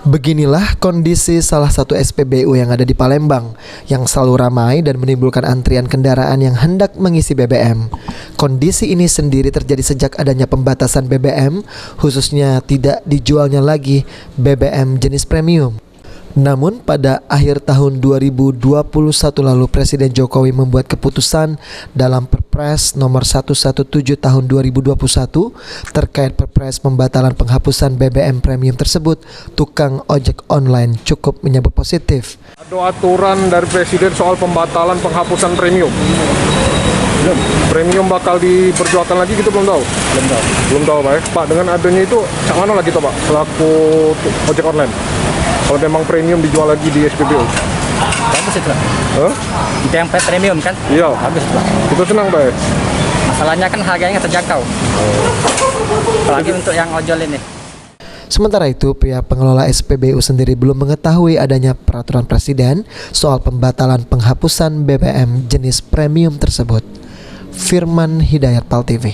Beginilah kondisi salah satu SPBU yang ada di Palembang, yang selalu ramai dan menimbulkan antrian kendaraan yang hendak mengisi BBM. Kondisi ini sendiri terjadi sejak adanya pembatasan BBM, khususnya tidak dijualnya lagi BBM jenis premium. Namun pada akhir tahun 2021 lalu Presiden Jokowi membuat keputusan dalam Perpres nomor 117 tahun 2021 terkait Perpres pembatalan penghapusan BBM premium tersebut. Tukang ojek online cukup menyambut positif. Ada aturan dari Presiden soal pembatalan penghapusan premium. Premium bakal diperjualkan lagi gitu, belum tahu? Belum tahu Pak. Pak, dengan adanya itu cak mana lagi toh Pak selaku ojek online? Kalau memang premium dijual lagi di SPBU. Bagus itu Pak. Itu yang premium kan? Iya. Bagus Pak. Kita senang Pak. Masalahnya kan harganya terjangkau. Apalagi untuk yang ojol ini. Sementara itu, pihak pengelola SPBU sendiri belum mengetahui adanya peraturan Presiden soal pembatalan penghapusan BBM jenis premium tersebut. Firman Hidayat, PAL TV.